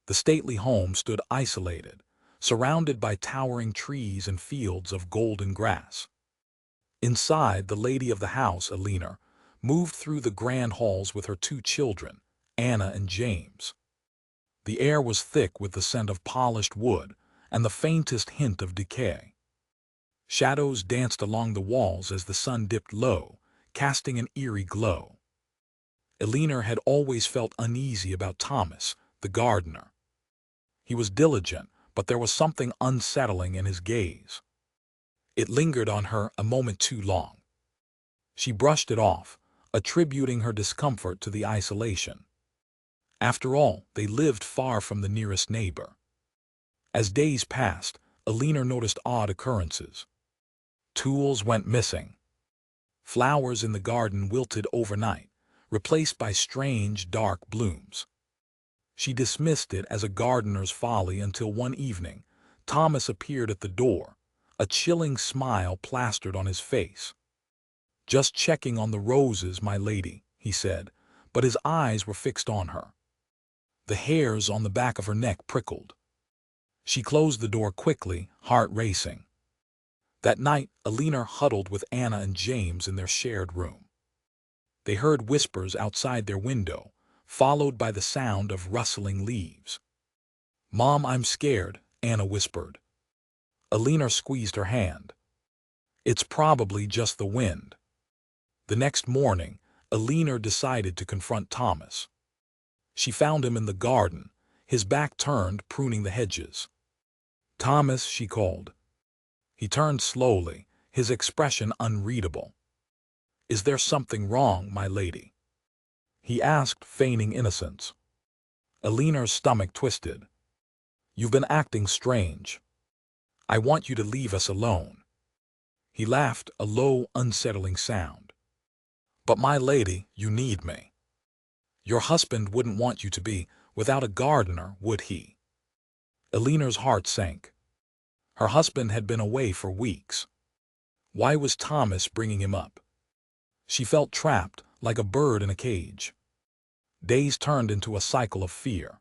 The stately home stood isolated, surrounded by towering trees and fields of golden grass. Inside, the lady of the house, Alina, moved through the grand halls with her two children, Anna and James. The air was thick with the scent of polished wood and the faintest hint of decay. Shadows danced along the walls as the sun dipped low, casting an eerie glow. Alina had always felt uneasy about Thomas, the gardener. He was diligent, but there was something unsettling in his gaze. It lingered on her a moment too long. She brushed it off, attributing her discomfort to the isolation. After all, they lived far from the nearest neighbor. As days passed, Alina noticed odd occurrences. Tools went missing. Flowers in the garden wilted overnight, replaced by strange, dark blooms. She dismissed it as a gardener's folly until one evening, Thomas appeared at the door, a chilling smile plastered on his face. "Just checking on the roses, my lady," he said, but his eyes were fixed on her. The hairs on the back of her neck prickled. She closed the door quickly, heart racing. That night, Alina huddled with Anna and James in their shared room. They heard whispers outside their window, followed by the sound of rustling leaves. "Mom, I'm scared," Anna whispered. Alina squeezed her hand. "It's probably just the wind." The next morning, Alina decided to confront Thomas. She found him in the garden, his back turned, pruning the hedges. "Thomas," she called. He turned slowly, his expression unreadable. "Is there something wrong, my lady?" he asked, feigning innocence. Alina's stomach twisted. "You've been acting strange. I want you to leave us alone." He laughed, a low, unsettling sound. "But my lady, you need me. Your husband wouldn't want you to be without a gardener, would he?" Alina's heart sank. Her husband had been away for weeks. Why was Thomas bringing him up? She felt trapped, like a bird in a cage. Days turned into a cycle of fear.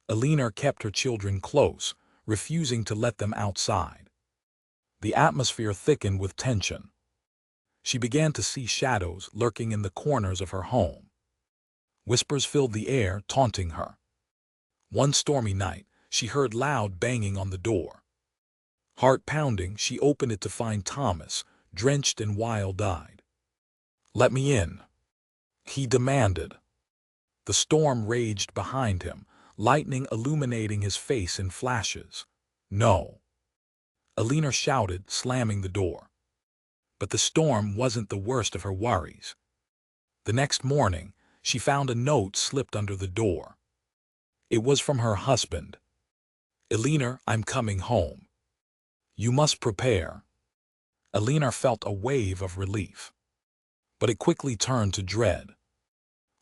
Alina kept her children close, refusing to let them outside. The atmosphere thickened with tension. She began to see shadows lurking in the corners of her home. Whispers filled the air, taunting her. One stormy night, she heard loud banging on the door. Heart pounding, she opened it to find Thomas, drenched and wild-eyed. "Let me in," he demanded. The storm raged behind him, lightning illuminating his face in flashes. "No," Alina shouted, slamming the door. But the storm wasn't the worst of her worries. The next morning, she found a note slipped under the door. It was from her husband. "Alina, I'm coming home. You must prepare." Alina felt a wave of relief. But it quickly turned to dread.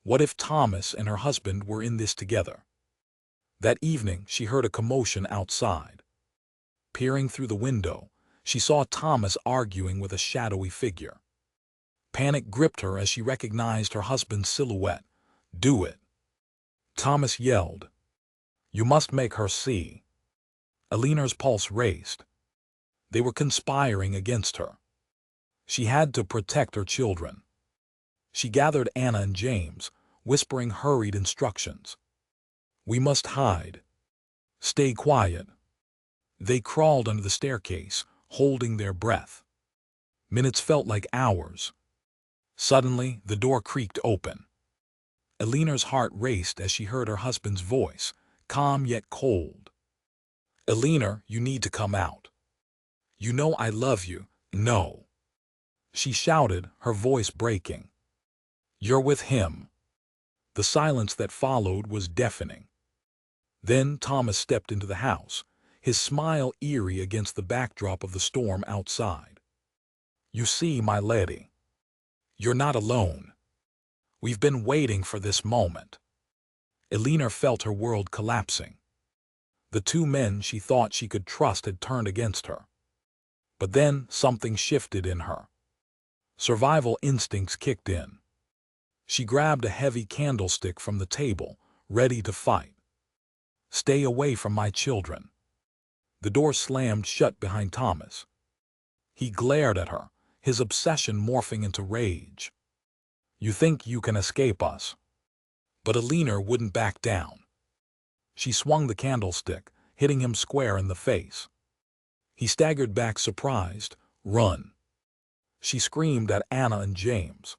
What if Thomas and her husband were in this together? That evening, she heard a commotion outside. Peering through the window, she saw Thomas arguing with a shadowy figure. Panic gripped her as she recognized her husband's silhouette. "Do it," Thomas yelled. "You must make her see." Alina's pulse raced. They were conspiring against her. She had to protect her children. She gathered Anna and James, whispering hurried instructions. "We must hide. Stay quiet." They crawled under the staircase, holding their breath. Minutes felt like hours. Suddenly, the door creaked open. Alina's heart raced as she heard her husband's voice, calm yet cold. "Alina, you need to come out. You know I love you." "No," she shouted, her voice breaking. "You're with him." The silence that followed was deafening. Then Thomas stepped into the house, his smile eerie against the backdrop of the storm outside. "You see, my lady, you're not alone. We've been waiting for this moment." Alina felt her world collapsing. The two men she thought she could trust had turned against her. But then something shifted in her. Survival instincts kicked in. She grabbed a heavy candlestick from the table, ready to fight. Stay away from my children. The door slammed shut behind Thomas. He glared at her, his obsession morphing into rage. You think you can escape us? But Alina wouldn't back down. She swung the candlestick, hitting him square in the face. He staggered back surprised. Run! She screamed at Anna and James.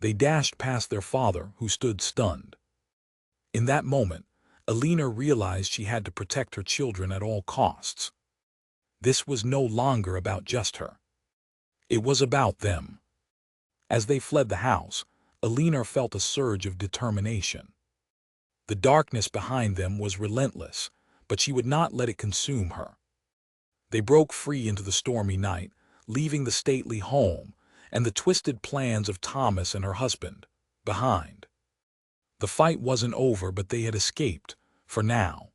They dashed past their father, who stood stunned. In that moment, Alina realized she had to protect her children at all costs. This was no longer about just her. It was about them. As they fled the house, Alina felt a surge of determination. The darkness behind them was relentless, but she would not let it consume her. They broke free into the stormy night, leaving the stately home and the twisted plans of Thomas and her husband behind. The fight wasn't over, but they had escaped, for now.